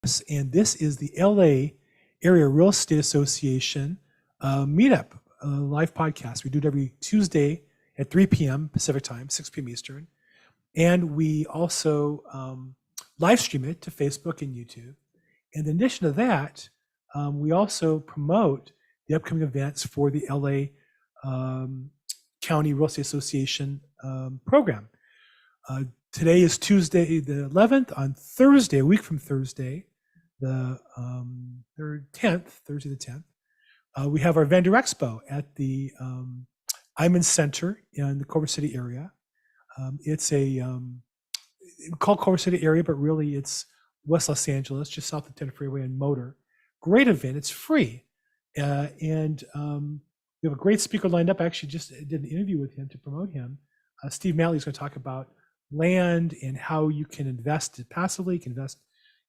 And this is the LA Area Real Estate Association meetup, live podcast. We do it every Tuesday at 3 p.m. Pacific time, 6 p.m. Eastern. And we also live stream it to Facebook and YouTube. And in addition to that, we also promote the upcoming events for the LA County Real Estate Association program. Today is Tuesday the 11th. On Thursday, a week from Thursday, the 10th, Thursday the 10th, we have our vendor expo at the Iman Center in the Culver City area. It's called Culver City area, but really it's West Los Angeles, just south of 10 Freeway and Motor. Great event. It's free. And we have a great speaker lined up. I actually just did an interview with him to promote him. Steve Matley is going to talk about land and how you can invest it passively, you can invest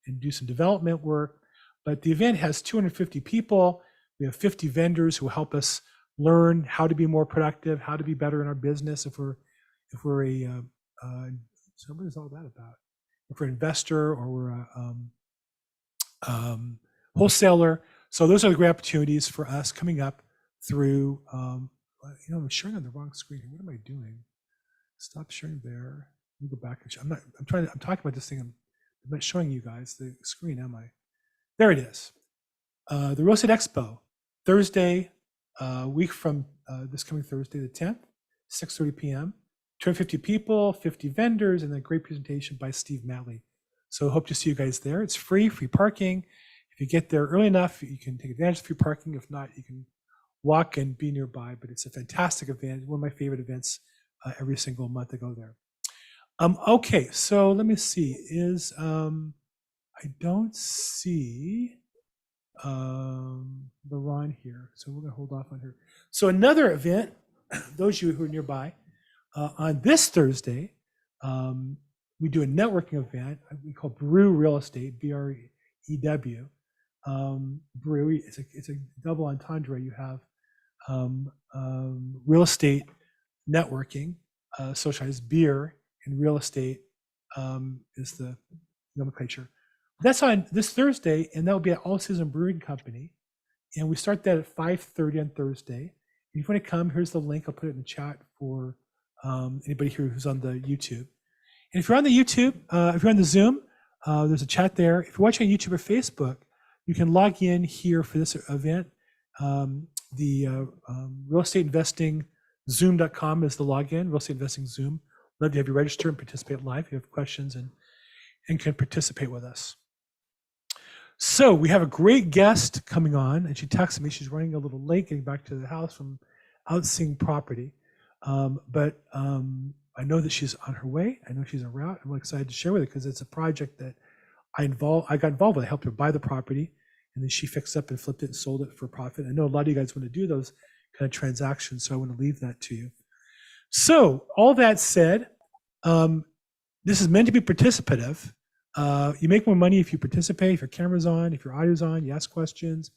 and do some development work. But the event has 250 people. We have 50 vendors who help us learn how to be more productive, how to be better in our business. If we're a so what is all that about? If we're an investor or we're a wholesaler. So those are the great opportunities for us coming up through, I'm sharing on the wrong screen here. What am I doing? Stop sharing there. Let me go back. I'm talking about this thing. I'm not showing you guys the screen, am I? There it is. The Real Estate Expo, Thursday, week from this coming Thursday, the 10th, 6:30 p.m. 250 people, 50 vendors, and a great presentation by Steve Matley. So hope to see you guys there. It's free parking. If you get there early enough, you can take advantage of free parking. If not, you can walk and be nearby. But it's a fantastic event. One of my favorite events every single month I go there. Okay, so let me see. I don't see Leeron here, so we're gonna hold off on her. So another event, those of you who are nearby, on this Thursday, we do a networking event we call Brew Real Estate, BREW. Brew, it's a double entendre. You have real estate networking, socialized beer, and real estate is the nomenclature. That's on this Thursday, and that will be at All Season Brewing Company. And we start that at 5:30 on Thursday. If you want to come, here's the link. I'll put it in the chat for anybody here who's on the YouTube. And if you're on the YouTube, if you're on the Zoom, there's a chat there. If you're watching on YouTube or Facebook, you can log in here for this event. The real estate investing zoom.com is the login, real estate investing Zoom. Love to have you register and participate live if you have questions and can participate with us. So we have a great guest coming on, and she texted me. She's running a little late getting back to the house from out seeing property. But I know that she's on her way. I know she's en route. I'm really excited to share with her because it's a project that I got involved with. I helped her buy the property, and then she fixed up and flipped it and sold it for profit. I know a lot of you guys want to do those kind of transactions, so I want to leave that to you. So all that said, this is meant to be participative. You make more money if you participate, if your camera's on, if your audio's on, you ask questions,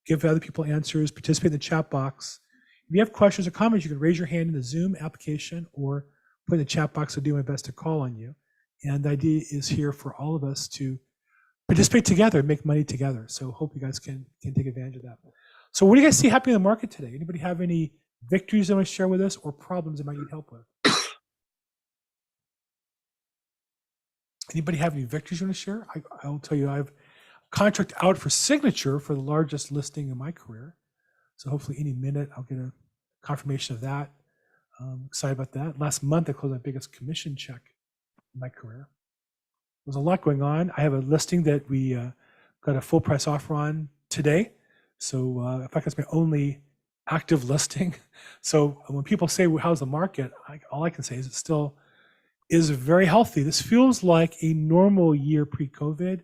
give other people answers, participate in the chat box. If you have questions or comments, you can raise your hand in the Zoom application or put in the chat box. I'll do my best to call on you. And the idea is here for all of us to participate together and make money together. So hope you guys can take advantage of that. So what do you guys see happening in the market today? Anybody have any victories they want to share with us or problems they might need help with? Anybody have any victories you want to share? I'll tell you, I have a contract out for signature for the largest listing in my career. So hopefully any minute I'll get a confirmation of that. I'm excited about that. Last month I closed my biggest commission check in my career. There's a lot going on. I have a listing that we got a full price offer on today. So in fact, it's my only active listing. So when people say, well, how's the market? All I can say is it still is very healthy. This feels like a normal year pre-COVID,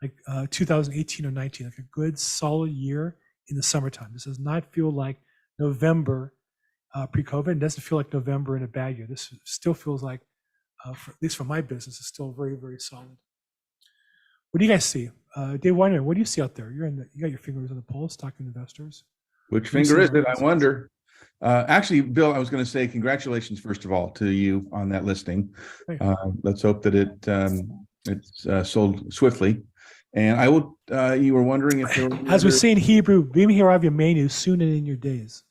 like 2018 or 19, like a good solid year in the summertime. This does not feel like November pre-COVID. It doesn't feel like November in a bad year. This still feels like, at least for my business, is still very, very solid. What do you guys see? Dave Weiner, what do you see out there? You got your fingers on the pulse, talking to investors. Which finger is it? I wonder. Actually, Bill, I was going to say congratulations, first of all, to you on that listing. Let's hope that it's sold swiftly. And I will, you were wondering if there were As we say in Hebrew, Vim hirav menu, soon and in your days,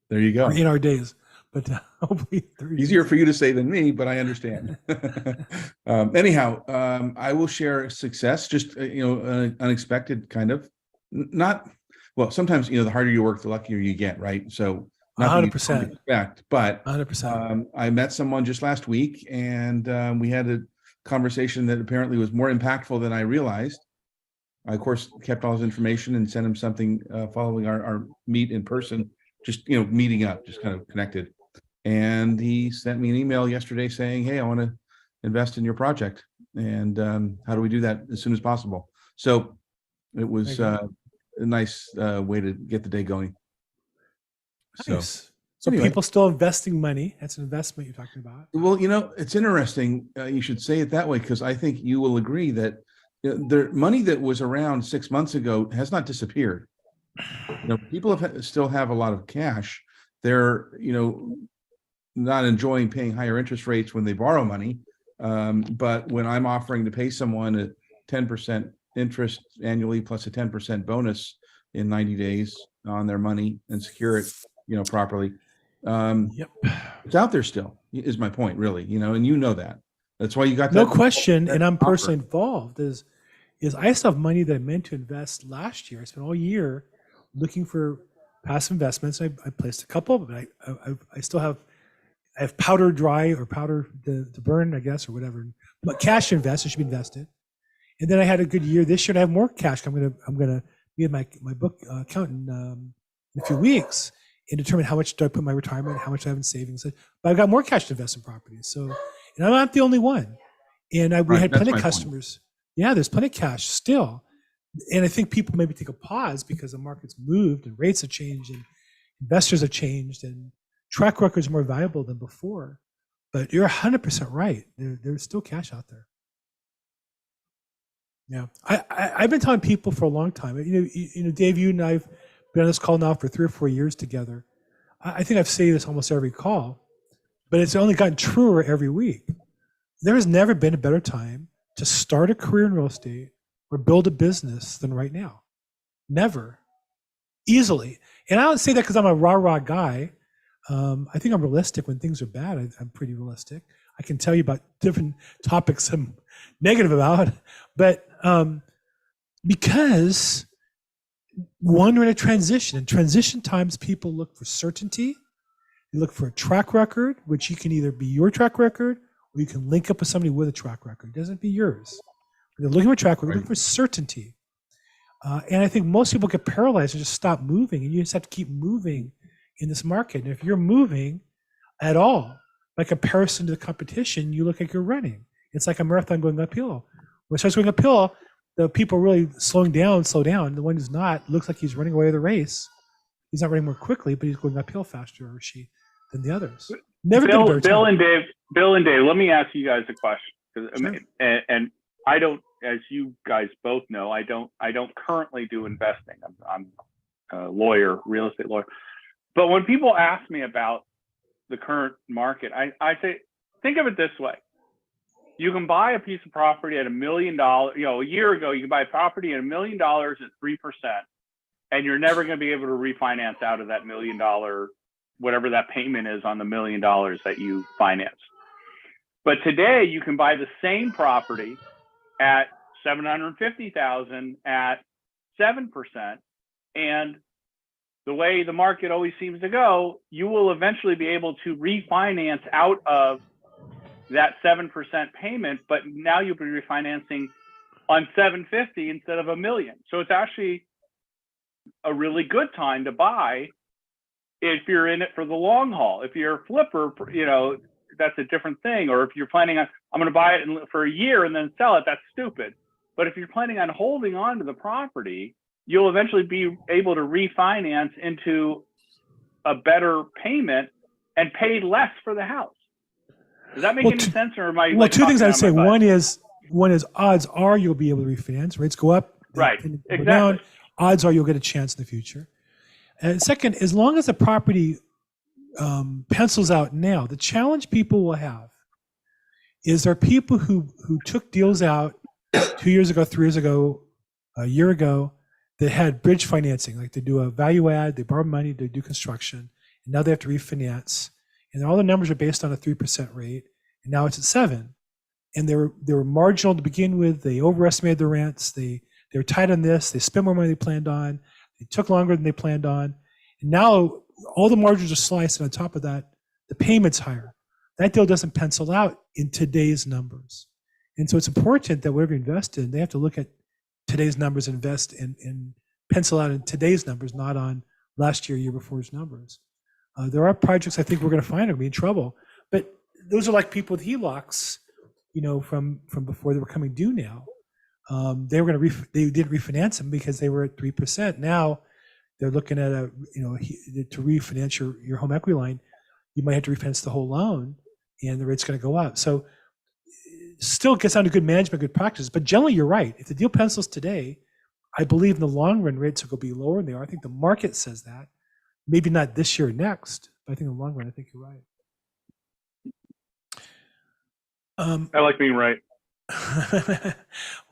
there you go. or in our days. But hopefully, Easier for you to say than me, but I understand. Anyhow, I will share success, just unexpected kind of, not well. Sometimes the harder you work, the luckier you get, right? So nothing you 100%. expect, but 100%. I met someone just last week, and we had a conversation that apparently was more impactful than I realized. I, of course, kept all his information and sent him something following our meet in person, just meeting up, just kind of connected. And he sent me an email yesterday saying, "Hey, I want to invest in your project, and how do we do that as soon as possible?" So it was a nice way to get the day going. Nice. So anyway. People still investing money. That's an investment you're talking about. Well, it's interesting. You should say it that way, because I think you will agree that the money that was around 6 months ago has not disappeared. People still have a lot of cash. They're not enjoying paying higher interest rates when they borrow money. But when I'm offering to pay someone a 10% interest annually plus a 10% bonus in 90 days on their money and secure it, properly, it's out there still, is my point, really, and that. That's why you got no that question. that And I'm offer. personally involved. Is I still have money that I meant to invest last year. I spent all year looking for passive investments. I placed a couple, but I still have. I have powder dry or powder to burn, I guess, or whatever. But cash to invest, it should be invested. And then I had a good year this year, and I have more cash. I'm gonna be at my book accountant in a few weeks and determine how much do I put in my retirement, how much I have in savings. But I've got more cash to invest in properties. So, and I'm not the only one. And we had plenty of customers. Yeah, there's plenty of cash still. And I think people maybe take a pause because the market's moved and rates have changed and investors have changed and track records are more valuable than before. But you're 100% right. There's still cash out there. Yeah, I've been telling people for a long time. Dave, you and I've been on this call now for 3 or 4 years together. I think I've said this almost every call, but it's only gotten truer every week. There has never been a better time to start a career in real estate or build a business than right now. Never. Easily. And I don't say that because I'm a rah-rah guy. I think I'm realistic when things are bad. I'm pretty realistic. I can tell you about different topics I'm negative about, but because one, we're in a transition. In transition times, people look for certainty. They look for a track record, which you can either be your track record or you can link up with somebody with a track record. It doesn't be yours. They're looking for a track record, they're looking for certainty. And I think most people get paralyzed and just stop moving, and you just have to keep moving in this market. And if you're moving at all, by comparison to the competition, you look like you're running. It's like a marathon going uphill. When it starts going uphill, the people really slow down. The one who's not looks like he's running away with the race. He's not running more quickly, but he's going uphill faster, or she, than the others. Never been a better time. Bill and Dave, let me ask you guys a question. Sure. And I don't, as you guys both know, I don't currently do investing. I'm a lawyer, real estate lawyer. But when people ask me about the current market, I say, think of it this way. You can buy a piece of property at $1 million. A year ago, you can buy a property at $1 million at 3%, and you're never going to be able to refinance out of that $1 million, whatever that payment is on the $1 million that you financed. But today, you can buy the same property at $750,000 at 7%, and the way the market always seems to go, you will eventually be able to refinance out of that 7% payment, but now you'll be refinancing on 750 instead of $1 million. So it's actually a really good time to buy if you're in it for the long haul. If you're a flipper, that's a different thing. Or if you're planning on, I'm going to buy it for a year and then sell it, that's stupid. But if you're planning on holding on to the property, you'll eventually be able to refinance into a better payment and pay less for the house. Does that make any sense, or am I? Well, two things I'd say. One is odds are you'll be able to refinance. Rates go up, right? Exactly. Go down. Odds are you'll get a chance in the future. And second, as long as the property pencils out now, the challenge people will have is there are people who took deals out 2 years ago, 3 years ago, a year ago that had bridge financing, like they do a value add, they borrow money to do construction, and now they have to refinance. And all the numbers are based on a 3% rate, and now it's at 7. And they were marginal to begin with. They overestimated the rents. They were tight on this. They spent more money than they planned on. They took longer than they planned on. And now all the margins are sliced, and on top of that, the payment's higher. That deal doesn't pencil out in today's numbers. And so it's important that whatever you invest in, they have to look at today's numbers, invest and pencil out in today's numbers, not on last year before's numbers. There are projects I think we're going to find are going to be in trouble, but those are like people with HELOCs, from before they were coming due now. They were going to they didn't refinance them because they were at 3%. Now they're looking at to refinance your home equity line, you might have to refinance the whole loan, and the rate's going to go up. So still gets down to good management, good practice. But generally, you're right. If the deal pencils today, I believe in the long run rates are going to be lower than they are. I think the market says that. Maybe not this year or next, but I think in the long run, I think you're right. I like being right.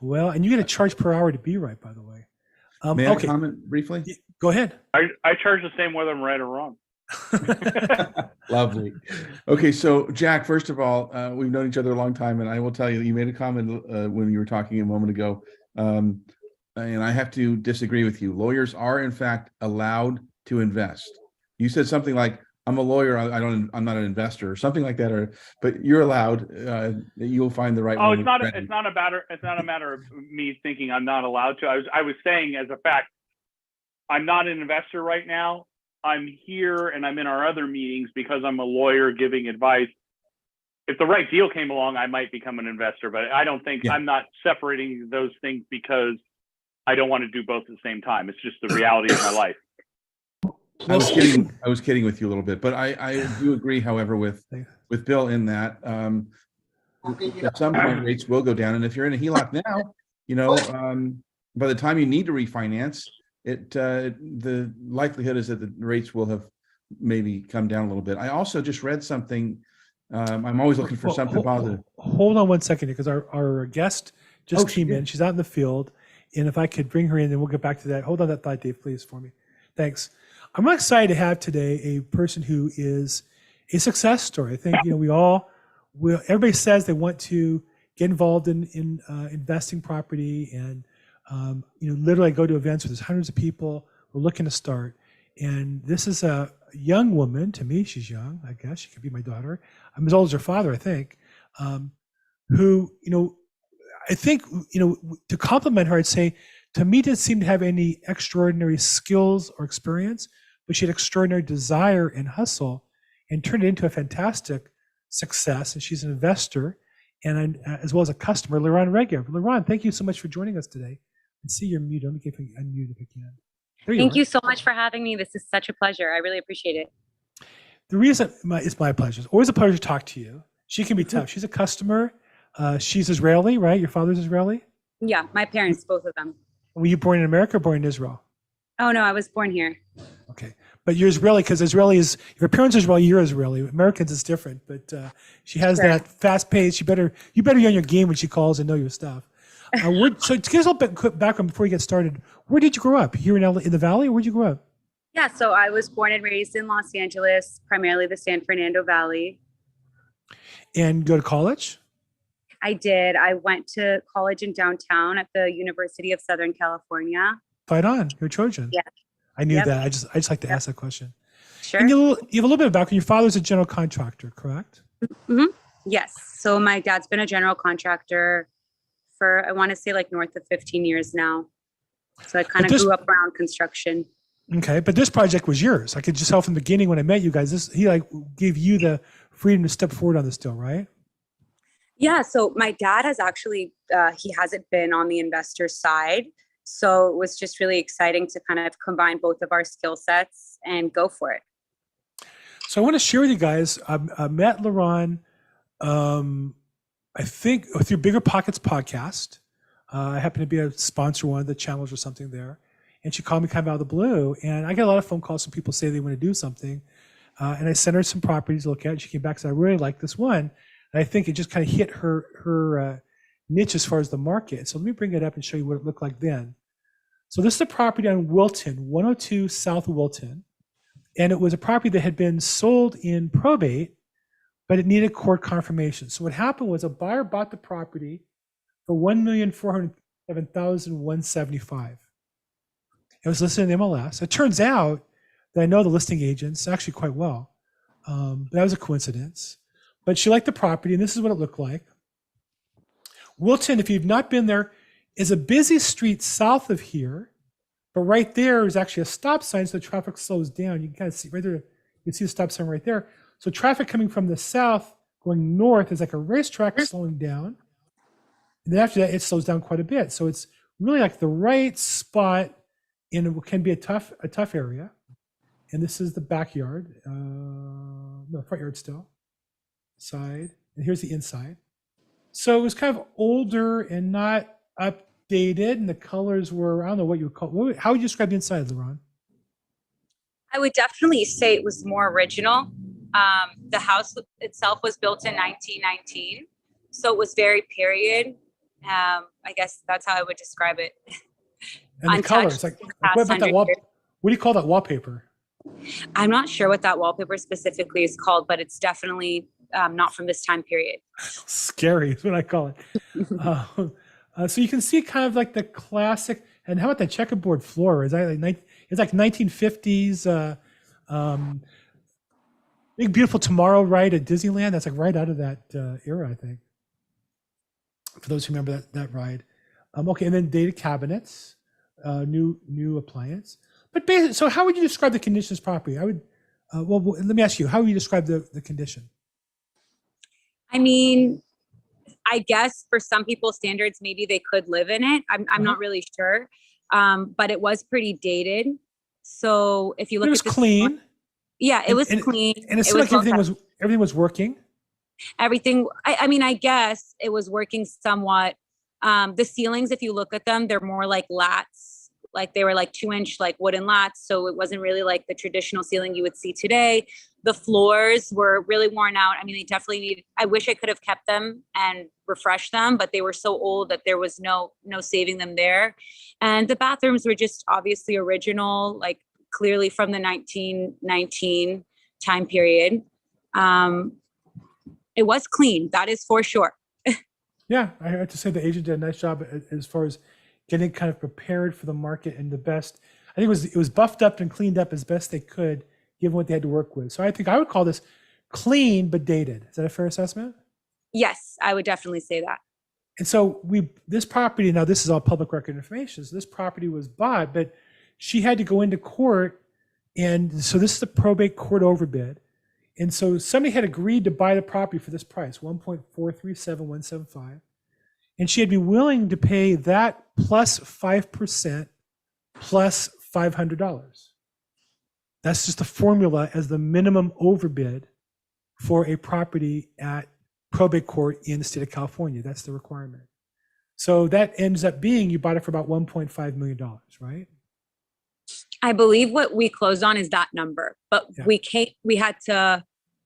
Well, and you get a charge per hour to be right, by the way. May I comment briefly? Go ahead. I charge the same whether I'm right or wrong. Lovely. Okay, so Jack, first of all, we've known each other a long time, and I will tell you, you made a comment when you were talking a moment ago, and I have to disagree with you. Lawyers are, in fact, allowed to invest. You said something like, "I'm a lawyer. I'm not an investor," or something like that. But you're allowed. You'll find the right. Oh, it's not a matter of me thinking I'm not allowed to. I was saying as a fact, I'm not an investor right now. I'm here and I'm in our other meetings because I'm a lawyer giving advice. If the right deal came along, I might become an investor, but I don't think I'm not separating those things because I don't want to do both at the same time. It's just the reality of my life. I was kidding with you a little bit, but I do agree, however, with Bill in that at some point rates will go down. And if you're in a HELOC now, by the time you need to refinance, the likelihood is that the rates will have maybe come down a little bit. I also just read something. I'm always looking for something positive. Hold on one second, because our guest just came in. She's out in the field, and if I could bring her in, then we'll get back to that. Hold on that thought, Dave, please, for me. Thanks. I'm really excited to have today a person who is a success story. I think everybody says they want to get involved in investing property, and literally go to events where there's hundreds of people who are looking to start. And this is a young woman. To me, she's young. I guess she could be my daughter. I'm as old as her father, I think. Who, I think, to compliment her, I'd say, to me, didn't seem to have any extraordinary skills or experience, but she had extraordinary desire and hustle, and turned it into a fantastic success. And she's an investor, and as well as a customer, Leeron Regev. Leeron, thank you so much for joining us today. And see, you're muted. Let me get you unmuted if I can. Thank you so much for having me. This is such a pleasure. I really appreciate it. The reason it's my pleasure. It's always a pleasure to talk to you. She can be tough. She's a customer. She's Israeli, right? Your father's Israeli? Yeah, my parents, both of them. Were you born in America or born in Israel? Oh, no, I was born here. Okay. But you're Israeli because Israeli is, if your parents are Israeli, you're Israeli. Americans is different, but she has that fast pace. You better be on your game when she calls and know your stuff. So to give us a little bit quick background before we get started, where did you grow up? Here in the Valley, or where'd you grow up? Yeah, so I was born and raised in Los Angeles, primarily the San Fernando Valley. And go to college? I did. I went to college in downtown at the University of Southern California. Fight on, you're a Trojan. Yeah. I knew that. I just like to ask that question. Sure. And you have a little bit of background. Your father's a general contractor, correct? Mm-hmm. Yes. So my dad's been a general contractor for, I want to say, like north of 15 years now. So I kind of grew up around construction. Okay, but this project was yours. I could just tell from the beginning when I met you guys, he gave you the freedom to step forward on this deal, right? Yeah, so my dad has actually, he hasn't been on the investor side. So it was just really exciting to kind of combine both of our skill sets and go for it. So I want to share with you guys, I met Leeron, I think through Bigger Pockets podcast. I happen to be a sponsor one of the channels or something there. And she called me kind of out of the blue. And I get a lot of phone calls from people say they want to do something. And I sent her some properties to look at. She came back and said, I really like this one. And I think it just kind of hit her niche as far as the market. So let me bring it up and show you what it looked like then. So this is a property on Wilton, 102 South Wilton. And it was a property that had been sold in probate, but it needed court confirmation. So what happened was a buyer bought the property for $1,407,175. It was listed in MLS. It turns out that I know the listing agents actually quite well. That was a coincidence. But she liked the property, and this is what it looked like. Wilton, if you've not been there, is a busy street south of here, but right there is actually a stop sign, so the traffic slows down. You can kind of see right there, you can see the stop sign right there. So traffic coming from the south going north is like a racetrack slowing down. And then after that, it slows down quite a bit. So it's really like the right spot in what can be a tough area. And this is the backyard, no, front yard still, side, and here's the inside. So it was kind of older and not updated, and the colors were, I don't know what you would call, how would you describe the inside, Leeron? I would definitely say it was more original. The house itself was built in 1919, so it was very period. I guess that's how I would describe it. And the colors, like what about that wall? What do you call that wallpaper? I'm not sure what that wallpaper specifically is called, but it's definitely not from this time period. Scary is what I call it. So you can see kind of like the classic, and how about that checkerboard floor? Is that like it's like 1950s Big Beautiful Tomorrow ride at Disneyland? That's like right out of that era, I think. For those who remember that ride. Okay, and then dated cabinets, new appliance. But basically, so how would you describe the condition of this property? I would, well, let me ask you, how would you describe the condition? I mean, I guess for some people's standards, maybe they could live in it. I'm not really sure. But it was pretty dated. So if you look it was at this, clean. Yeah, it was clean. And it seemed like everything was working. Everything, I mean, I guess it was working somewhat. The ceilings, if you look at them, they're more like lats. Like they were like 2-inch like wooden lats. So it wasn't really like the traditional ceiling you would see today. The floors were really worn out. I mean, they definitely needed, I wish I could have kept them and refreshed them, but they were so old that there was no saving them there. And the bathrooms were just obviously original, like clearly from the 1919 time period. It was clean. That is for sure. Yeah, I have to say the agent did a nice job as far as getting kind of prepared for the market and the best. I think it was buffed up and cleaned up as best they could, given what they had to work with. So I think I would call this clean but dated. Is that a fair assessment? Yes, I would definitely say that. And so this property, now this is all public record information. So this property was bought, but she had to go into court. And so this is the probate court overbid. And so somebody had agreed to buy the property for this price, $1,437,175. And she had been willing to pay that plus 5% plus $500. That's just a formula as the minimum overbid for a property at probate court in the state of California. That's the requirement. So that ends up being, you bought it for about $1.5 million, right? I believe what we closed on is that number, but Yeah.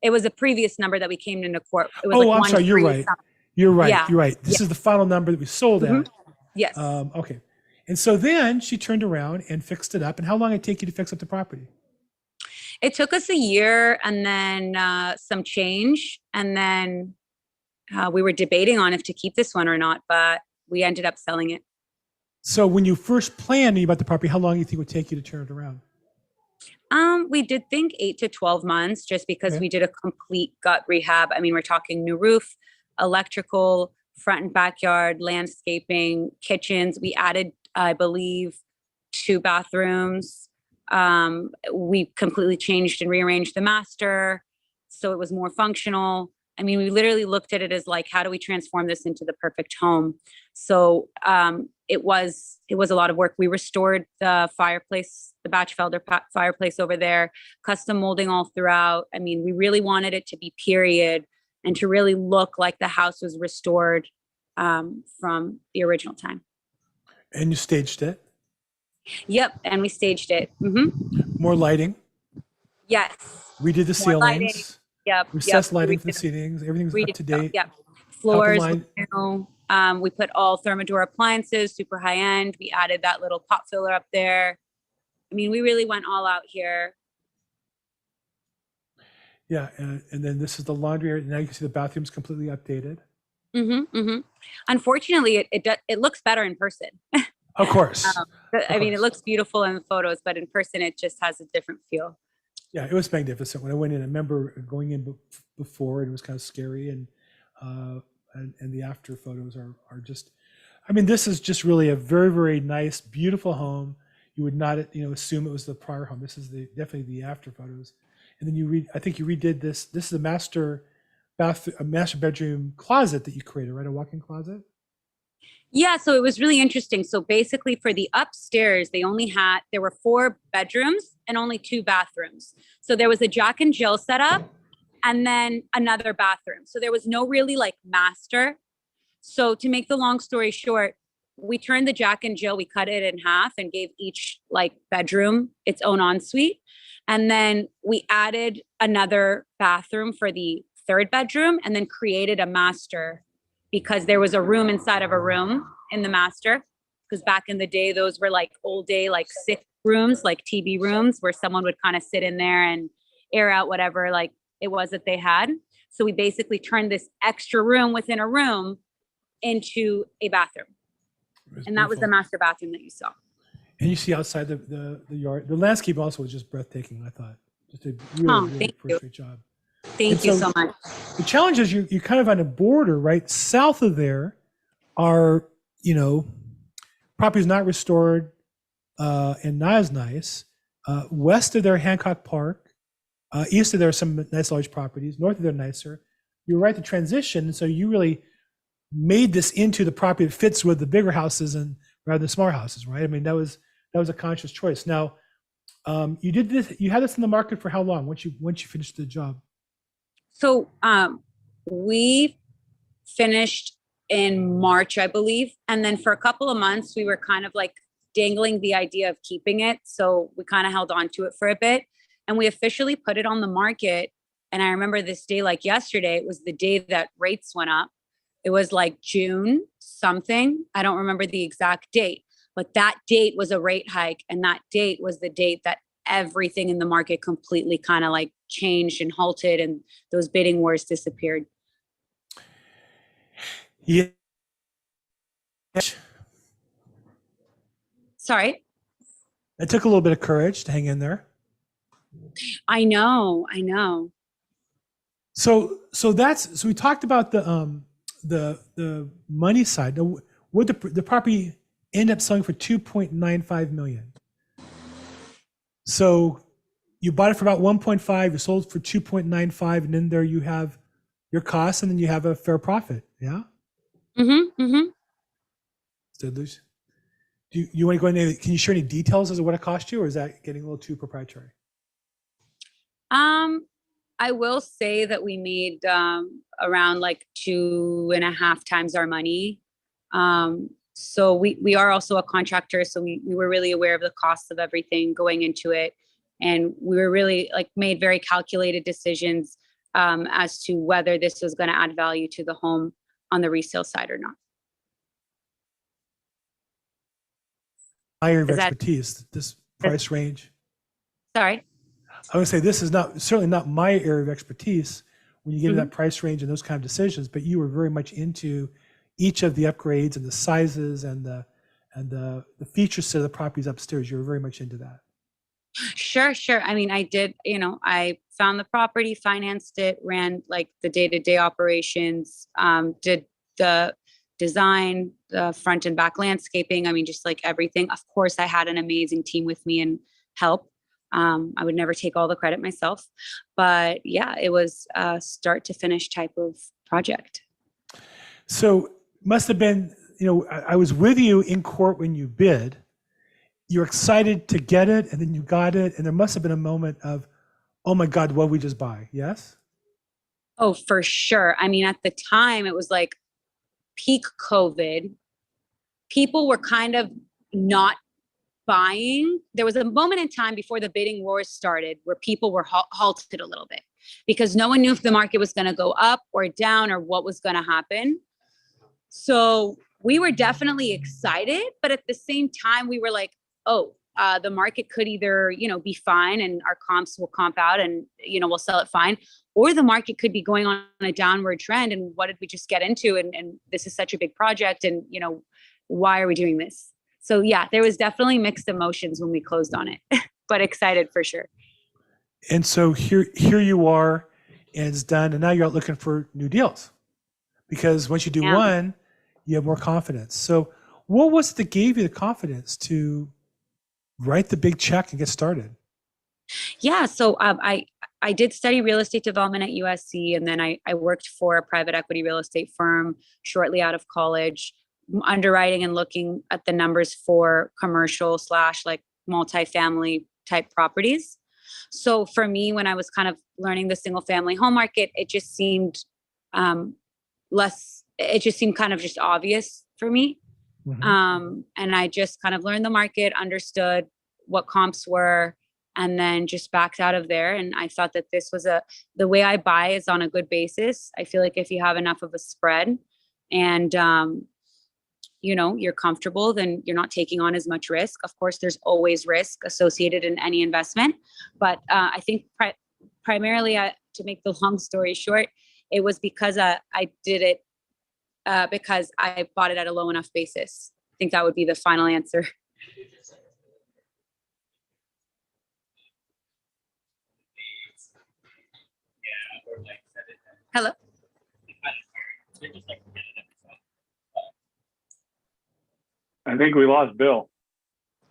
it was a previous number that we came into court. It was I'm sorry, you're right. You're right. Yeah. You're right. This is the final number that we sold at. Yes. Okay. And so then she turned around and fixed it up. And how long did it take you to fix up the property? It took us a year and then some change. And then we were debating on if to keep this one or not, but we ended up selling it. So when you first planned about the property, how long do you think it would take you to turn it around? We did think 8 to 12 months just because Okay. we did a complete gut rehab. I mean, we're talking new roof, electrical, front and backyard, landscaping, kitchens. We added, I believe, 2 bathrooms. We completely changed and rearranged the master so it was more functional. I mean, we literally looked at it as like, how do we transform this into the perfect home? So it was a lot of work. We restored the fireplace, the Batchfelder fireplace over there, custom molding all throughout. I mean, we really wanted it to be period and to really look like the house was restored from the original time. And you staged it? Yep, and we staged it. More lighting? Yes. Redid the More lighting. ceilings? Yep. Recessed lighting for the Redid- ceilings? Everything's redid up to date? Yep. Floors, line. new, We put all Thermador appliances, super high end. We added that little pot filler up there. I mean, we really went all out here. Yeah, and then this is the laundry area. Now you can see the bathroom's completely updated. Unfortunately, it looks better in person. Of course. I mean, it looks beautiful in photos, but in person, it just has a different feel. Yeah, it was magnificent. When I went in, I remember going in before, and it was kind of scary, and the after photos are just, I mean, this is just really a very, very nice, beautiful home. You would not, assume it was the prior home. This is definitely the after photos. And then I think you redid this. This is a master bedroom closet that you created, right? A walk-in closet. Yeah, so it was really interesting. So basically for the upstairs, there were 4 bedrooms and only 2 bathrooms. So there was a Jack and Jill setup and then another bathroom. So there was no really like master. So to make the long story short, we turned the Jack and Jill, we cut it in half and gave each like bedroom its own ensuite. And then we added another bathroom for the 3rd bedroom and then created a master, because there was a room inside of a room in the master. Because back in the day, those were like old day, like sick rooms, like TB rooms, where someone would kind of sit in there and air out whatever like it was that they had. So we basically turned this extra room within a room into a bathroom. And that was the master bathroom that you saw. And you see outside the yard, the landscape also was just breathtaking, I thought. Just a really great job. Thank you so much. The challenge is you're kind of on a border, right? South of there are, properties not restored and not as nice. West of there, Hancock Park. East of there are some nice large properties. North of there, nicer. You're right to transition. So you really made this into the property that fits with the bigger houses and rather than smaller houses, right? I mean, that was a conscious choice. Now, you did this. You had this in the market for how long? Once you finished the job. So we finished in March, I believe. And then for a couple of months, we were kind of like dangling the idea of keeping it. So we kind of held on to it for a bit. And we officially put it on the market. And I remember this day like yesterday, it was the day that rates went up. It was like June something. I don't remember the exact date, but that date was a rate hike. And that date was the date that everything in the market completely kind of like changed and halted, and those bidding wars disappeared. Yeah. Sorry. It took a little bit of courage to hang in there. I know. So we talked about the money side. Now, would the property end up selling for $2.95 million? So you bought it for about 1.5, you sold for 2.95, and then there you have your costs, and then you have a fair profit. Yeah. So do you want to go into? Can you share any details as to what it cost you, or is that getting a little too proprietary? I will say that we made around like 2.5 times our money. So we are also a contractor, so we were really aware of the costs of everything going into it, and we were really like made very calculated decisions as to whether this was going to add value to the home on the resale side or not. My area of expertise, this price range. Sorry. I would say this is certainly not my area of expertise when you get into that price range and those kind of decisions, but you were very much into each of the upgrades and the sizes and the feature set of the properties upstairs. You were very much into that. Sure. I mean, I did, I found the property, financed it, ran like the day-to-day operations, did the design, the front and back landscaping. I mean, just like everything. Of course, I had an amazing team with me and help. I would never take all the credit myself, but yeah, it was a start to finish type of project. So must have been, I was with you in court when you bid. You're excited to get it, and then you got it, and there must have been a moment of, oh my God, what did we just buy? Yes? Oh, for sure. I mean, at the time, it was like peak COVID. People were kind of not buying. There was a moment in time before the bidding wars started where people were halted a little bit because no one knew if the market was going to go up or down or what was going to happen. So we were definitely excited, but at the same time, we were like, oh, the market could either, be fine and our comps will comp out and, we'll sell it fine, or the market could be going on a downward trend. And what did we just get into? And this is such a big project. And, why are we doing this? So yeah, there was definitely mixed emotions when we closed on it, but excited for sure. And so here you are, and it's done. And now you're out looking for new deals, because once you do Yeah. one, you have more confidence. So what was it that gave you the confidence to write the big check and get started? Yeah. So I did study real estate development at USC, and then I worked for a private equity real estate firm shortly out of college, underwriting and looking at the numbers for commercial / like multifamily type properties. So for me, when I was kind of learning the single family home market, it just seemed it just seemed kind of just obvious for me. Mhm. And I just kind of learned the market, understood what comps were, and then just backed out of there. And I thought that this was the way I buy is on a good basis. I feel like if you have enough of a spread and, you're comfortable, then you're not taking on as much risk. Of course, there's always risk associated in any investment. But I think primarily, to make the long story short, it was because I did it because I bought it at a low enough basis. I think that would be the final answer. Hello? I think we lost Bill.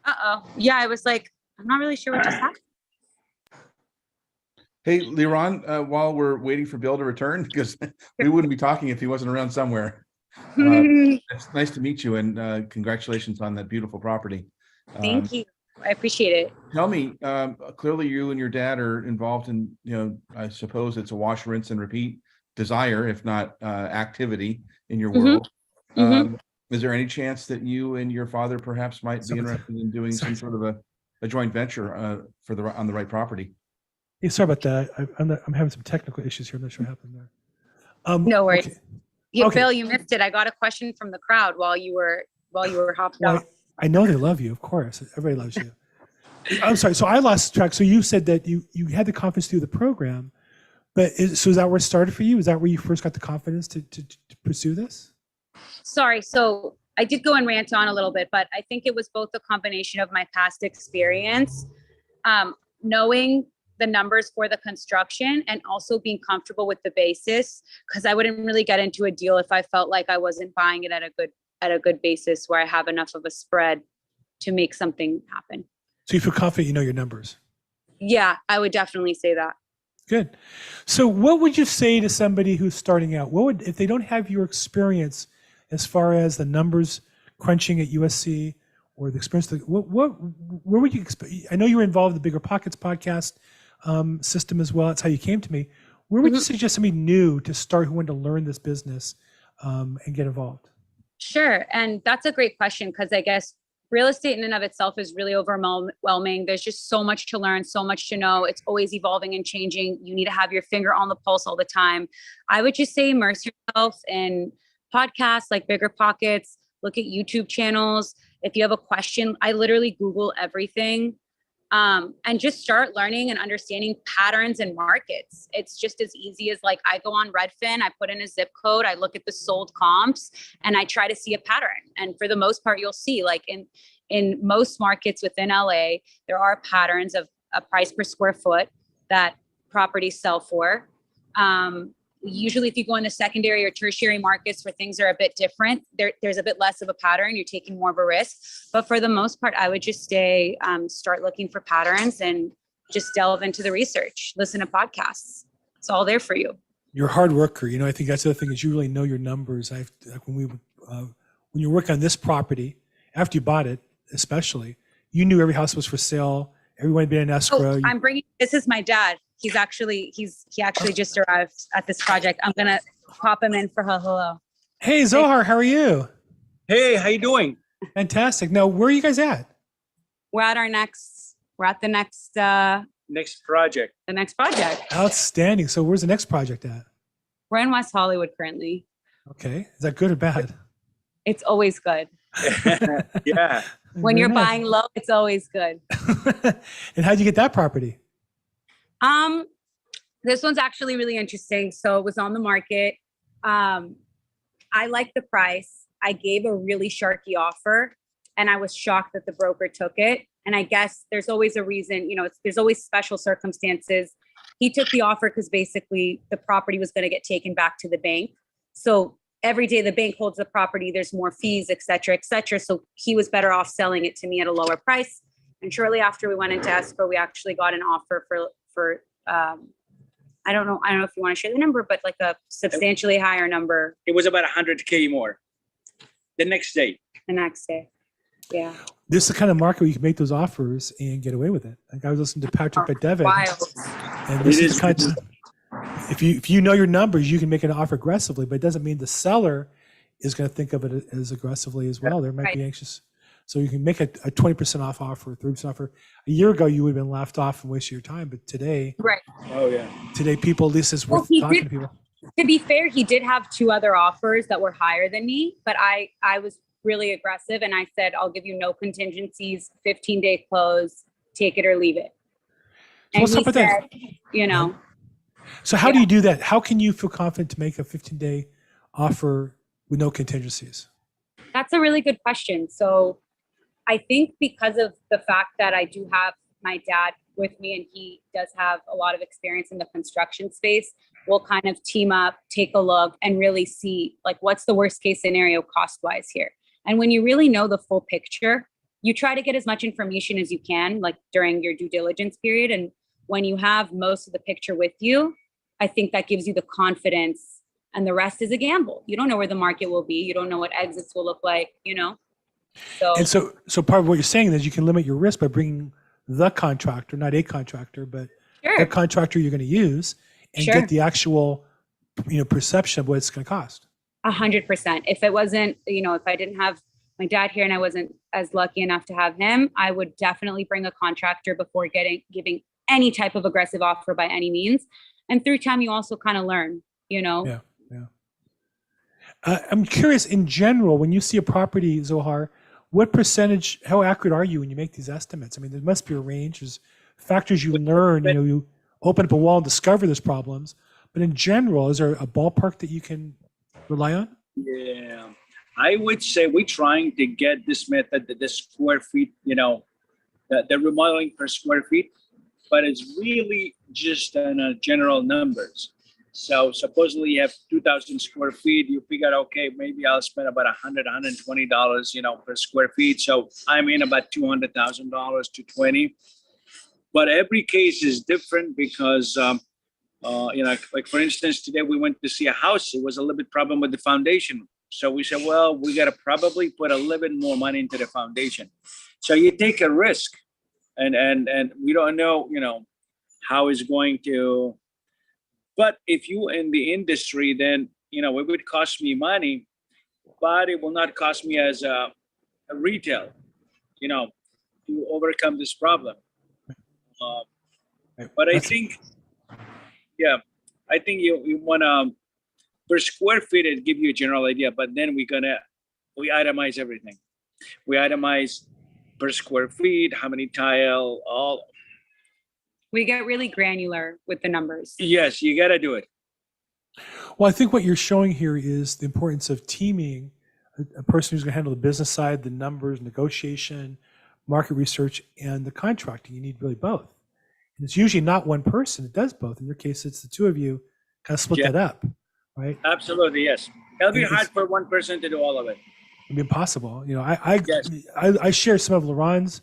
Uh-oh. Yeah, I was like, I'm not really sure what just happened. Hey, Leeron, while we're waiting for Bill to return, because we wouldn't be talking if he wasn't around somewhere. It's nice to meet you, and congratulations on that beautiful property. Thank you. I appreciate it. Tell me, clearly you and your dad are involved in, I suppose it's a wash, rinse, and repeat desire, if not activity in your world. Is there any chance that you and your father perhaps might be interested in doing some sort of a joint venture on the right property? Hey, sorry about that. I'm having some technical issues here. I'm not sure what happened there. No worries. Okay. Yeah, Okay. Bill, you missed it. I got a question from the crowd while you were hopped Well, off. I know they love you, of course. Everybody loves you. I'm sorry. So I lost track. So you said that you had the confidence through the program, but so is that where it started for you? Is that where you first got the confidence to pursue this? Sorry. So I did go and rant on a little bit, but I think it was both a combination of my past experience, knowing the numbers for the construction, and also being comfortable with the basis, because I wouldn't really get into a deal if I felt like I wasn't buying it at a good basis where I have enough of a spread to make something happen. So you feel confident you know your numbers? Yeah, I would definitely say that. Good. So what would you say to somebody who's starting out? What would, if they don't have your experience as far as the numbers crunching at USC or the experience, where would you expect? I know you were involved in the Bigger Pockets podcast system as well. That's how you came to me. Where would you suggest somebody new to start who wanted to learn this business and get involved? Sure. And that's a great question, because I guess real estate in and of itself is really overwhelming. There's just so much to learn, so much to know. It's always evolving and changing. You need to have your finger on the pulse all the time. I would just say immerse yourself in podcasts like Bigger Pockets, look at YouTube channels. If you have a question, I literally Google everything. And just start learning and understanding patterns and markets. It's just as easy as, like, I go on Redfin, I put in a zip code, I look at the sold comps, and I try to see a pattern. And for the most part, you'll see, like, in most markets within LA, there are patterns of a price per square foot that properties sell for. Usually if you go into secondary or tertiary markets where things are a bit different, there's a bit less of a pattern. You're taking more of a risk. But for the most part, I would just start looking for patterns and just delve into the research, listen to podcasts. It's all there for you. You're a hard worker. I think that's the other thing is you really know your numbers. When you work on this property, after you bought it, especially, you knew every house was for sale. Everyone had been in escrow. This is my dad. He actually just arrived at this project. I'm going to pop him in for hello. Hey, Zohar, how are you? Hey, how you doing? Fantastic. Now, where are you guys at? We're at the next Next project. the next project. Outstanding. So where's the next project at? We're in West Hollywood currently. Okay. Is that good or bad? It's always good. Yeah. When Very you're nice. buying low, it's always good. And how'd you get that property? This one's actually really interesting. So it was on the market. I liked the price. I gave a really sharky offer, and I was shocked that the broker took it. And I guess there's always a reason, there's always special circumstances. He took the offer because basically the property was going to get taken back to the bank. So every day the bank holds the property, there's more fees, et cetera, et cetera. So he was better off selling it to me at a lower price. And shortly after we went into escrow, we actually got an offer for I don't know if you want to share the number, but like a substantially higher number It was about 100K more the next day. the next day. Yeah. This is the kind of market where you can make those offers and get away with it. Like I was listening to Patrick Bet-David, Wild. and this It is is the kind of, if you know your numbers, you can make an offer aggressively, but it doesn't mean the seller is going to think of it as aggressively as well. They might be anxious. So you can make a 20% off offer, 30% offer. A year ago, you would have been laughed off and wasted your time. But today, Right. Oh, yeah. people, at least it's Well, worth he talking did- to people. To be fair, he did have 2 other offers that were higher than me, but I was really aggressive and I said, I'll give you no contingencies, 15-day close, take it or leave it. So let's talk about that. That. So how do Yeah. you do that? How can you feel confident to make a 15-day offer with no contingencies? That's a really good question. So I think because of the fact that I do have my dad with me and he does have a lot of experience in the construction space, we'll kind of team up, take a look and really see like what's the worst case scenario cost wise here. And when you really know the full picture, you try to get as much information as you can, like during your due diligence period. And when you have most of the picture with you, I think that gives you the confidence, and the rest is a gamble. You don't know where the market will be. You don't know what exits will look like, So, And so part of what you're saying is you can limit your risk by bringing the contractor, not a contractor, but the sure, contractor you're going to use, and Sure. get the actual, perception of what it's going to cost. 100%. If it wasn't, if I didn't have my dad here and I wasn't as lucky enough to have him, I would definitely bring a contractor before giving any type of aggressive offer by any means. And through time, you also kind of learn, Yeah. I'm curious, in general, when you see a property, Zohar, what percentage, how accurate are you when you make these estimates? I mean, there must be a range. There's factors you learn, you open up a wall and discover there's problems. But in general, is there a ballpark that you can rely on? Yeah. I would say we're trying to get this method, the square feet, the remodeling per square feet, but it's really just on general numbers. So supposedly you have 2,000 square feet. You figure, okay, maybe I'll spend about $100, $120, per square feet. So I'm in about $200,000 to 20. But every case is different because, like for instance, today we went to see a house. It was a little bit problem with the foundation. So we said, well, we got to probably put a little bit more money into the foundation. So you take a risk, and we don't know, how it's going to. But if you in the industry, then, it would cost me money, but it will not cost me as a retail, to overcome this problem. But I think you want to, per square feet, it give you a general idea, but then we itemize everything. We itemize per square feet, how many tile, all. we get really granular with the numbers. Yes, you got to do it. Well, I think what you're showing here is the importance of teaming a person who's going to handle the business side, the numbers, negotiation, market research, and the contracting. You need really both. And it's usually not one person that does both. In your case, it's the two of you kind of split that up, right? Absolutely, yes. It'll be And hard for one person to do all of it. It'd be impossible. Yes. I share some of Leeron's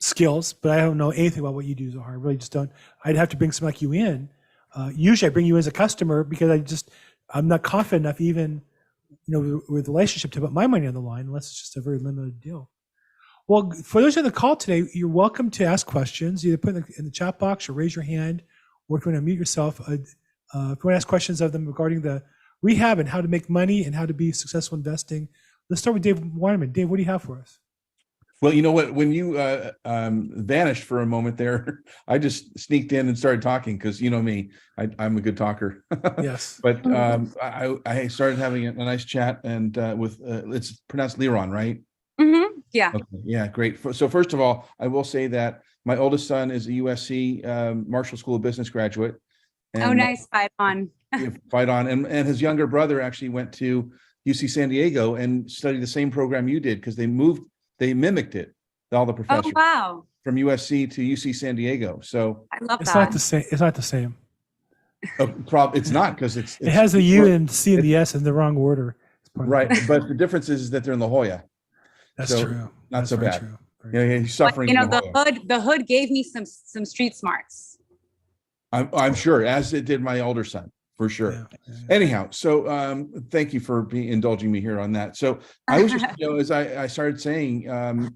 skills, but I don't know anything about what you do, Zohar. I really just don't. I'd have to bring someone like you in. Usually I bring you as a customer because I'm not confident enough even, with the relationship to put my money on the line unless it's just a very limited deal. Well, for those on the call today, you're welcome to ask questions, either put in the chat box or raise your hand, or if you want to mute yourself. If you want to ask questions of them regarding the rehab and how to make money and how to be successful investing, let's start with Dave Weinerman. Dave, what do you have for us? Well, you know what? When you vanished for a moment there, I just sneaked in and started talking because you know me, I'm a good talker. Yes. But I started having a nice chat and with it's pronounced Leeron, right? Yeah. Okay, yeah, great. So first of all, I will say that my oldest son is a USC Marshall School of Business graduate. Oh, And nice. Five on. fight on. And his younger brother actually went to UC San Diego and studied the same program you did because they mimicked it, all the Oh, professors wow. from USC to UC San Diego. So I love It's that. not the same. It's not the same. it's not because It has the U and C and the S in the wrong order. It's part of the right. problem. But the difference is that they're in La Jolla. That's So, true. not That's so very bad. true. Very Yeah, true. he's But, suffering. you know, in La Jolla. the hood gave me some street smarts. I'm sure, as it did my older son, for sure. Yeah, yeah, yeah. Anyhow, so thank you for indulging me here on that. So I was just, as I started saying,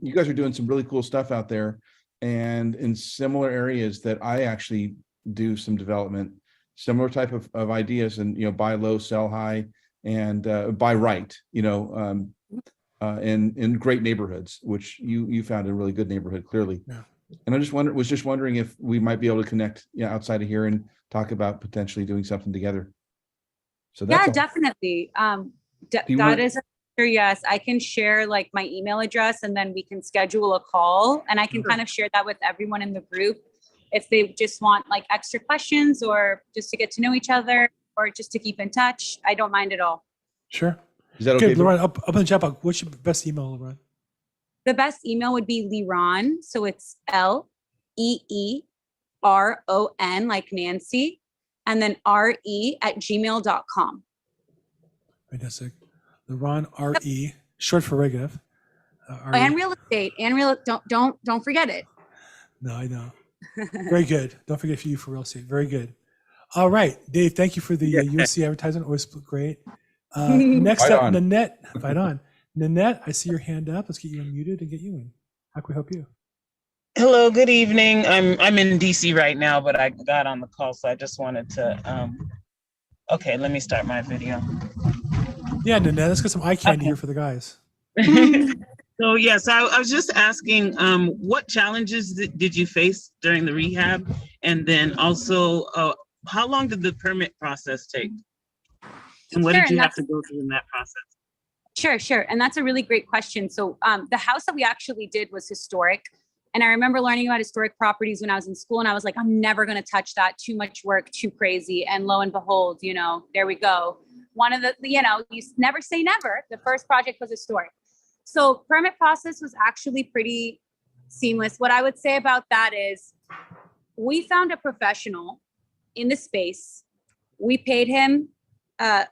you guys are doing some really cool stuff out there, and in similar areas that I actually do some development, similar type of ideas, and buy low, sell high, and buy right. In great neighborhoods, which you found a really good neighborhood, clearly. Yeah. And I was just wondering if we might be able to connect, outside of here and talk about potentially doing something together. So that's Yeah, all. definitely. you That want- is a sure, yes. I can share like my email address and then we can schedule a call and I can Sure. kind of share that with everyone in the group if they just want like extra questions or just to get to know each other or just to keep in touch. I don't mind at all. Sure. Is that okay? Good, Leron. Up in the chat box. What's your best email, Leron? The best email would be Leeron. So it's LEERON like Nancy and then RE@gmail.com. Fantastic. Leron RE, short for Regev. Oh, and real estate and don't forget it. No, I know. Very good. Don't forget for you for real estate. Very good. All right, Dave. Thank you for the USC advertisement. Always great. Next Right up, on. Nanette. Right on. Nanette, I see your hand up. Let's get you unmuted and get you in. How can we help you? Hello, good evening. I'm in DC right now, but I got on the call, so I just wanted to. Okay, let me start my video. Yeah, Nanette, let's get some eye candy Okay. here for the guys. So yes, I was just asking, what challenges did you face during the rehab, and then also, how long did the permit process take, and what Sure, did you and have to go through in that process? Sure. And that's a really great question. So the house that we actually did was historic. And I remember learning about historic properties when I was in school and I was like, I'm never going to touch that. Too much work, too crazy. And lo and behold, there we go. One of the, you never say never. The first project was historic. So permit process was actually pretty seamless. What I would say about that is we found a professional in the space. We paid him a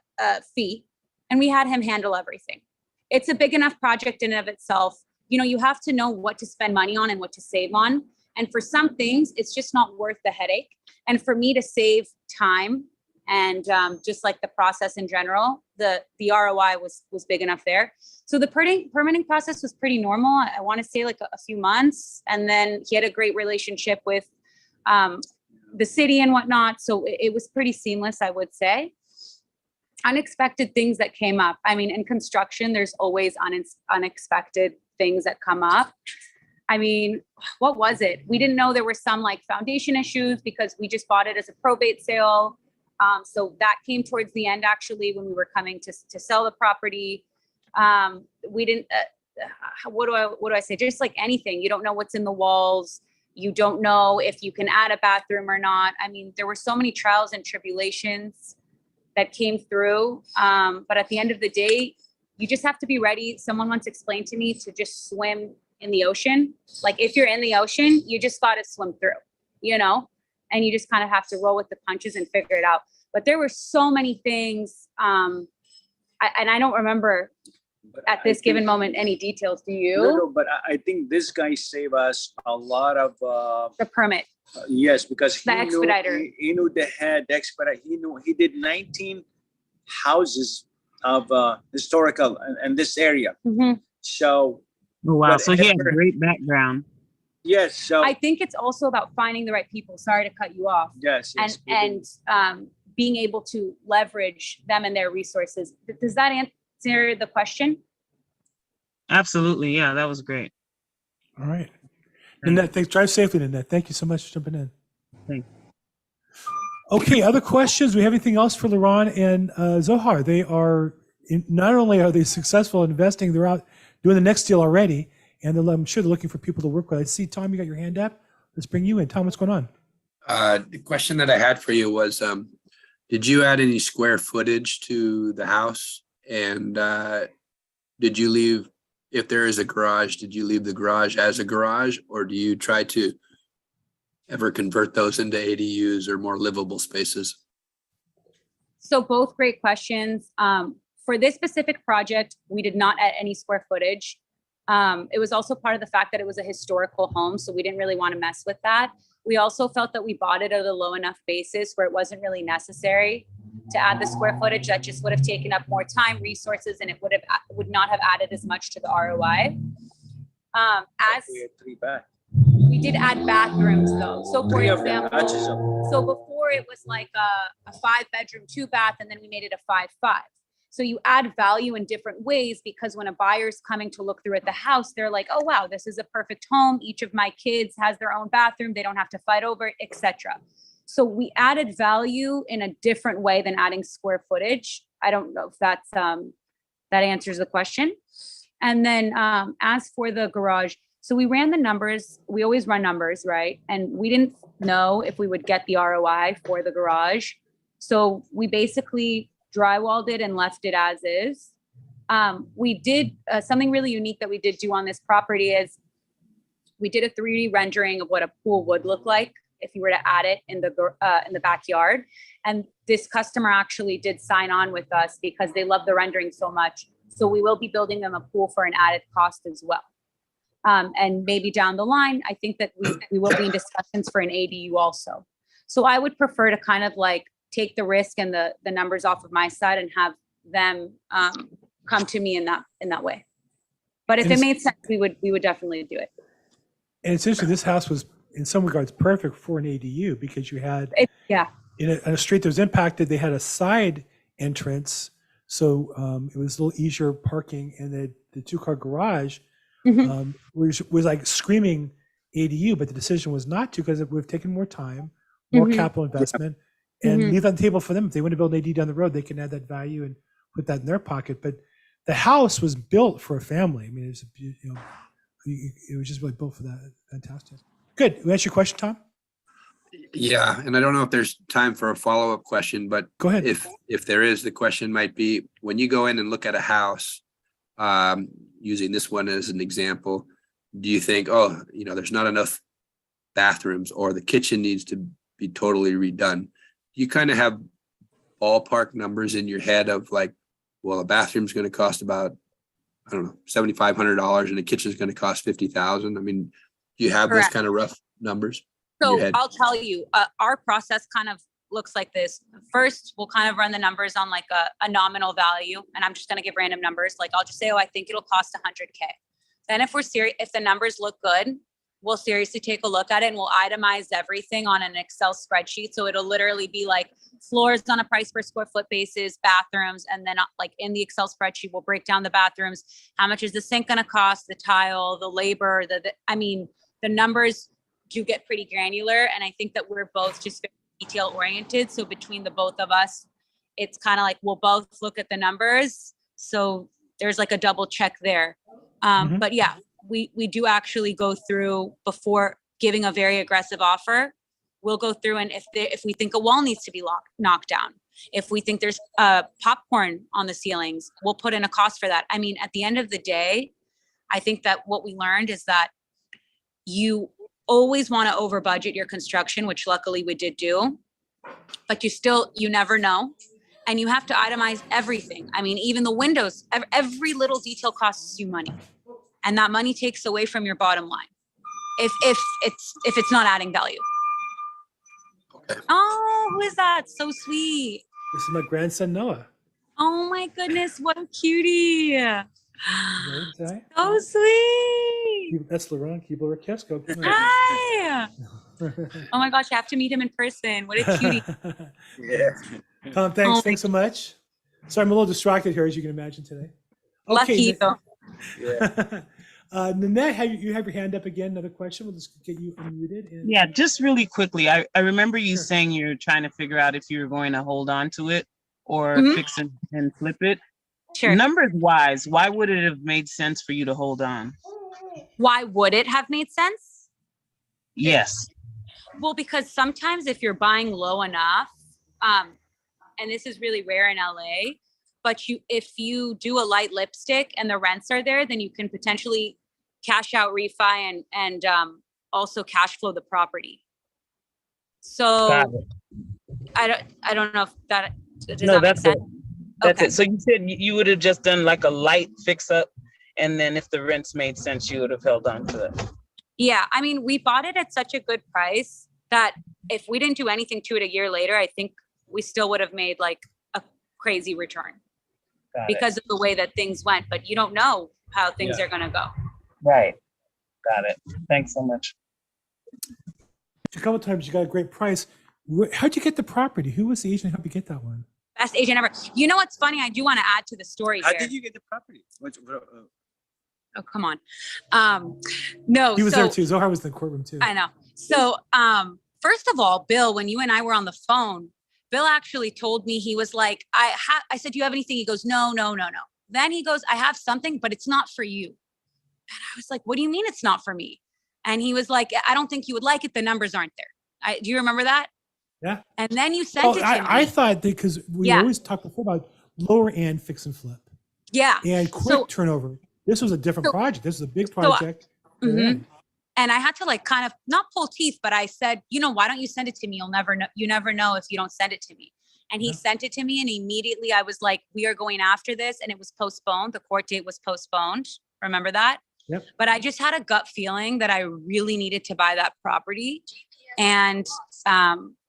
fee and we had him handle everything. It's a big enough project in and of itself. You have to know what to spend money on and what to save on. And for some things, it's just not worth the headache. And for me to save time and just like the process in general, the ROI was big enough there. So the permitting process was pretty normal. I want to say like a few months. And then he had a great relationship with the city and whatnot. So it was pretty seamless, I would say. Unexpected things that came up. I mean, in construction, there's always unexpected things that come up. I mean, what was it? We didn't know there were some like foundation issues because we just bought it as a probate sale. So that came towards the end, actually, when we were coming to sell the property. We didn't, what do I say? Just like anything, you don't know what's in the walls. You don't know if you can add a bathroom or not. I mean, there were so many trials and tribulations that came through. But at the end of the day, you just have to be ready. Someone once explained to me to just swim in the ocean. Like if you're in the ocean, you just got to swim through, and you just kind of have to roll with the punches and figure it out. But there were so many things. And I don't remember at this given moment any details. Do you? No, but I think this guy saved us a lot of The permit. yes, because The expediter. He knew the expediter. He did 19 houses of historical in this area. Mhm. So Oh, wow, so he had whatever- great background. yes, so I think it's also about finding the right people. Sorry to cut you off. yes, yes, And being able to leverage them and their resources. Does that answer the question? Absolutely, yeah, that was great. All right. Nanette, thanks. Drive safely, Nanette. Thank you so much for jumping in. Thanks. Okay, other questions? We have anything else for Leeron and Zohar? They are, not only are they successful in investing, they're out doing the next deal already, and I'm sure they're looking for people to work with. I see, Tom, you got your hand up. Let's bring you in. Tom, what's going on? The question that I had for you was, did you add any square footage to the house? And did you leave, if there is a garage, did you leave the garage as a garage, or do you try to ever convert those into ADUs or more livable spaces? So both great questions. For this specific project, we did not add any square footage. It was also part of the fact that it was a historical home, so we didn't really want to mess with that. We also felt that we bought it at a low enough basis where it wasn't really necessary to add the square footage. That just would have taken up more time, resources, and it would not have added as much to the ROI. As We had 3 back. we did add bathrooms though. So for 3 of them example, matches up. so before it was like a 5-bedroom, 2-bath, and then we made it a 5-5. So you add value in different ways because when a buyer's coming to look through at the house, they're like, oh, wow, this is a perfect home. Each of my kids has their own bathroom. They don't have to fight over it, etc. So we added value in a different way than adding square footage. I don't know if that's that answers the question. And then as for the garage, so we ran the numbers. We always run numbers, right? And we didn't know if we would get the ROI for the garage. So we basically drywalled it and left it as is. We did something really unique that we did do on this property is we did a 3D rendering of what a pool would look like if you were to add it in the backyard. And this customer actually did sign on with us because they love the rendering so much. So we will be building them a pool for an added cost as well. And maybe down the line, I think that we will be in discussions for an ADU also. So I would prefer to kind of like take the risk and the numbers off of my side and have them come to me in that way. But if And it made sense, we would definitely do it. And essentially, this house was, in some regards, perfect for an ADU because you had, Yeah. in a street that was impacted, they had a side entrance. So it was a little easier parking, and the 2-car garage Mhm. was like screaming ADU, but the decision was not to because it would have taken more time, more Mhm. capital investment, and Mhm. leave that on the table for them. If they want to build an ADU down the road, they can add that value and put that in their pocket. But the house was built for a family. I mean, it was just really built for that. Fantastic. Good. We answered your question, Tom? Yeah, and I don't know if there's time for a follow-up question, but Go ahead. if there is, the question might be, when you go in and look at a house, using this one as an example, do you think, oh, there's not enough bathrooms or the kitchen needs to be totally redone? You kind of have ballpark numbers in your head of like, well, a bathroom's going to cost about, I don't know, $7,500 and a kitchen's going to cost $50,000. I mean, do you have those Correct. kind of rough numbers in your So head? I'll tell you, our process kind of looks like this. First, we'll kind of run the numbers on like a nominal value. And I'm just going to give random numbers. Like I'll just say, oh, I think it'll cost 100K. Then if we're serious, if the numbers look good, we'll seriously take a look at it and we'll itemize everything on an Excel spreadsheet. So it'll literally be like floors on a price per square foot basis, bathrooms. And then like in the Excel spreadsheet, we'll break down the bathrooms. How much is the sink going to cost? The tile, the labor, the numbers do get pretty granular. And I think that we're both just very detail oriented. So between the both of us, it's kind of like, we'll both look at the numbers. So there's like a double check there. Mhm. But yeah, we do actually go through before giving a very aggressive offer. We'll go through and if we think a wall needs to be knocked down, if we think there's popcorn on the ceilings, we'll put in a cost for that. I mean, at the end of the day, I think that what we learned is that you always want to over budget your construction, which luckily we did do, but you never know. And you have to itemize everything. I mean, even the windows, every little detail costs you money. And that money takes away from your bottom line if it's not adding value. Okay. Oh, who is that? So sweet. This is my grandson, Noah. Oh my goodness, what a cutie. Right, Zai? So sweet. That's Leeron Regev. Hi. Oh my gosh, you have to meet him in person. What a cutie. Yeah. Tom, thanks so much. Sorry, I'm a little distracted here, as you can imagine today. Lucky though. Yeah. Nanette, you have your hand up again. Another question. We'll just get you unmuted. And Yeah, just really quickly. I remember you Sure. saying you're trying to figure out if you're going to hold on to it or Mhm. fix it and flip it. Sure. Numbers wise, why would it have made sense for you to hold on? Why would it have made sense? Yes. Well, because sometimes if you're buying low enough, and this is really rare in LA, but if you do a light lipstick and the rents are there, then you can potentially cash out refi and also cash flow the property. Got So it. I don't know if that does No, that make that's it. sense? That's Okay. it. So you said you would have just done like a light fix up, and then if the rents made sense, you would have held on to it. Yeah, I mean, we bought it at such a good price that if we didn't do anything to it a year later, I think we still would have made like a crazy return Got it. because of the way that things went. But you don't know how things are going to go. Right. Got it. Thanks so much. a couple of times you got a great price. How'd you get the property? Who was the agent that helped you get that one? Best agent ever. You know what's funny? I do want to add to the story How here. did you get the property? Oh, come on. No, He was so there too. Zohar was in the courtroom too. I know. So, first of all, Bill, when you and I were on the phone, Bill actually told me, he was like, I said, do you have anything? He goes, no. Then he goes, I have something, but it's not for you. And I was like, what do you mean it's not for me? And he was like, I don't think you would like it. The numbers aren't there. Do you remember that? Yeah. And then you sent Oh, it to me. I thought that because we Yeah. always talked before about lower end fix and flip Yeah. and quick So- turnover. This was a different So- project. This was a big so, project. Mhm. And I had to like kind of not pull teeth, but I said, why don't you send it to me? You'll never know. You never know if you don't send it to me. And he Yeah. sent it to me, and immediately I was like, we are going after this. And it was postponed. The court date was postponed. Remember that? Yep. But I just had a gut feeling that I really needed to buy that property. And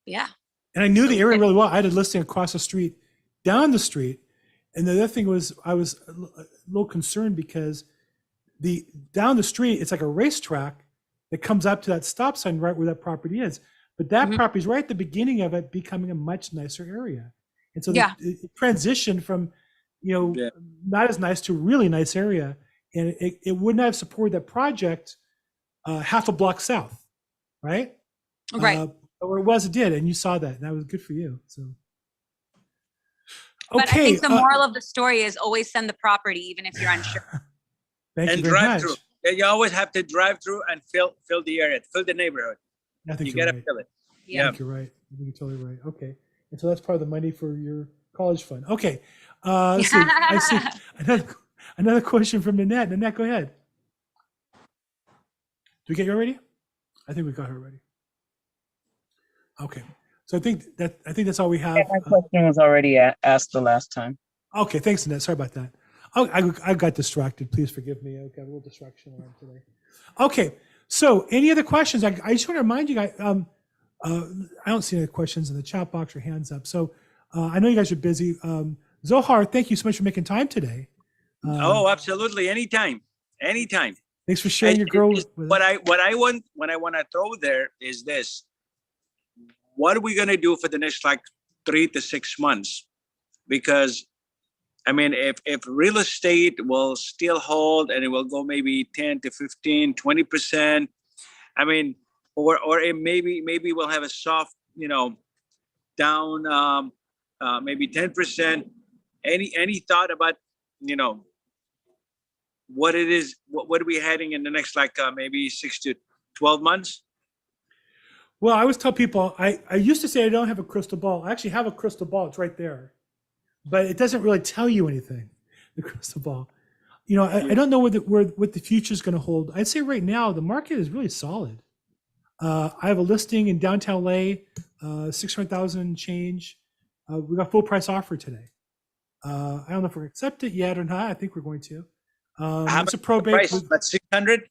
yeah. And I knew the So- area really well. I had a listing across the street, down the street. And the other thing was I was a little concerned because down the street, it's like a racetrack that comes up to that stop sign right where that property is. But that Mhm. property is right at the beginning of it becoming a much nicer area. And so Yeah. it transitioned from, Yeah. not as nice to a really nice area. And it would not have supported that project half a block south, right? Right. But where it was, it did. And you saw that. And that was good for you. So. But I Okay. think the moral of the story is always send the property, even if you're unsure. Thank you And very drive much. through. Yeah, you always have to drive through and fill the area, fill the neighborhood. I think You you're gotta right. fill it. I Yeah. think you're right. I think you're totally right. Okay. And so that's part of the money for your college fund. Okay. Let's see. I see another question from Nanette. Nanette, go ahead. Did we get you already? I think we got her already. Okay. So I think that's all we have. My question was already asked the last time. Okay. Thanks, Nanette. Sorry about that. Oh, I got distracted. Please forgive me. I got a little distraction around today. Okay. So any other questions? I just want to remind you guys, I don't see any questions in the chat box or hands up. So I know you guys are busy. Zohar, thank you so much for making time today. Oh, absolutely. Anytime. Thanks for sharing your girl. With What I want to throw there is this. What are we gonna do for the next like 3 to 6 months? Because I mean, if real estate will still hold and it will go maybe 10 to 15, 20%, I mean, or it maybe we'll have a soft, down maybe 10%. Any thought about, what it is, what are we heading in the next like maybe 6 to 12 months? Well, I always tell people, I used to say I don't have a crystal ball. I actually have a crystal ball. It's right there. But it doesn't really tell you anything, the crystal ball. I don't know what the future is going to hold. I'd say right now, the market is really solid. I have a listing in downtown LA, 600,000 change. We got full price offer today. I don't know if we're accept it yet or not. I think we're going to. It's a probate. Price about 600.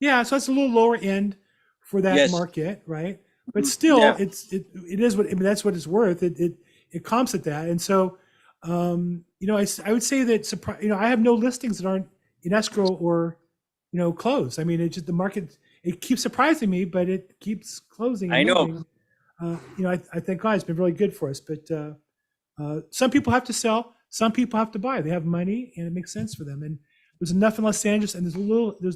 Yeah, so it's a little lower end for that Yes. market, right? But still, Yeah. it is what that's what it's worth. It comps at that, and so I would say that I have no listings that aren't in escrow or closed. I mean, it's just the market. It keeps surprising me, but it keeps closing. And I know. moving. I thank God it's been really good for us. But some people have to sell. Some people have to buy. They have money, and it makes sense for them. And there's enough in Los Angeles, and there's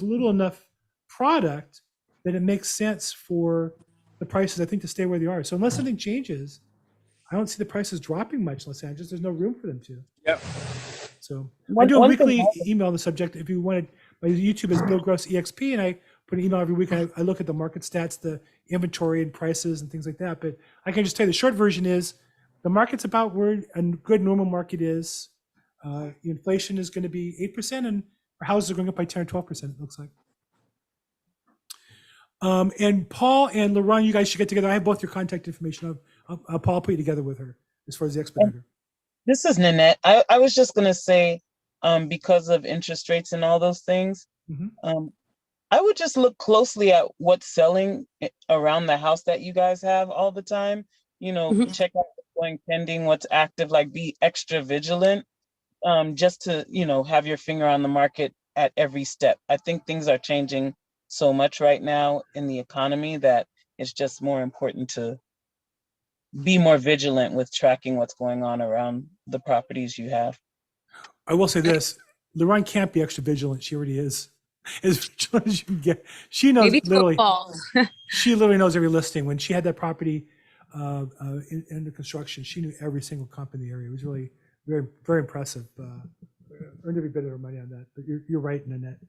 little enough product that it makes sense for the prices, I think, to stay where they are. So unless something changes, I don't see the prices dropping much in Los Angeles. There's no room for them to. Yep. So I One- do a one thing weekly email on the subject. If you wanted, my YouTube is Bill Gross EXP, and I put an email every week. I look at the market stats, the inventory and prices and things like that. But I can just tell you the short version is the market's about where a good normal market is. Inflation is going to be 8%, and our houses are going up by 10 or 12%, it looks like. And Paul and Leeron, you guys should get together. I have both your contact information. Paul, I'll put you together with her as far as the expediter. This is Nanette. I was just gonna say, because of interest rates and all those things, Mhm. I would just look closely at what's selling around the house that you guys have all the time. Mhm. Check out what's going pending, what's active, like be extra vigilant, just to, have your finger on the market at every step. I think things are changing so much right now in the economy that it's just more important to be more vigilant with tracking what's going on around the properties you have. I will say this: Leeron can't be extra vigilant. She already is as vigilant as you can get. She knows Maybe literally. football. She literally knows every listing. When she had that property under construction, she knew every single comp in the area. It was really very, very impressive. Earned every bit of her money on that. But you're right, Nanette.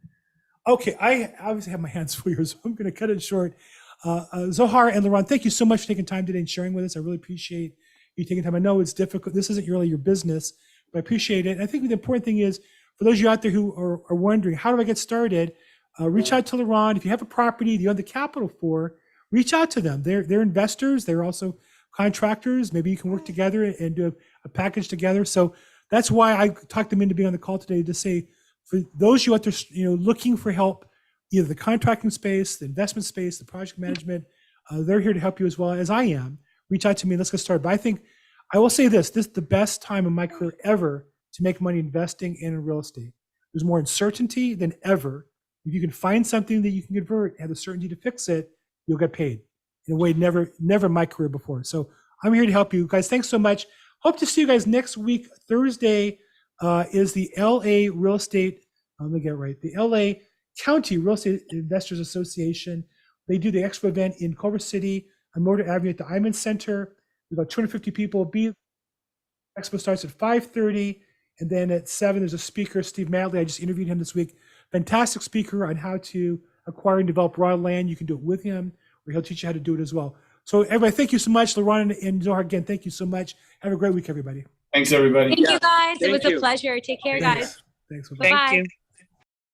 Okay, I obviously have my hands full here, so I'm going to cut it short. Zohar and Leeron, thank you so much for taking time today and sharing with us. I really appreciate you taking time. I know it's difficult. This isn't really your business, but I appreciate it. And I think the important thing is, for those of you out there who are wondering, how do I get started? Reach out to Leeron. If you have a property that you have the capital for, reach out to them. They're investors. They're also contractors. Maybe you can work together and do a package together. So that's why I talked them into being on the call today, to say, for those of you out there, looking for help, either the contracting space, the investment space, the project management, they're here to help you as well as I am. Reach out to me. Let's get started. But I think I will say this is the best time in my career ever to make money investing in real estate. There's more uncertainty than ever. If you can find something that you can convert, have the certainty to fix it, you'll get paid in a way never in my career before. So I'm here to help you guys. Thanks so much. Hope to see you guys next week. Thursday is the LA Real Estate, let me get it right, the LA County Real Estate Investors Association. They do the expo event in Culver City on Motor Avenue at the Iman Center. We've got 250 people. Expo starts at 5:30, and then at 7 there's a speaker, Steve Madley. I just interviewed him this week. Fantastic speaker on how to acquire and develop raw land. You can do it with him, or he'll teach you how to do it as well. So everybody, thank you so much. Leeron and Zohar, again, thank you so much. Have a great week, everybody. Thanks, everybody. Thank you guys. It thank was a you. pleasure. Take care, guys. Thanks. Thank Bye-bye. you.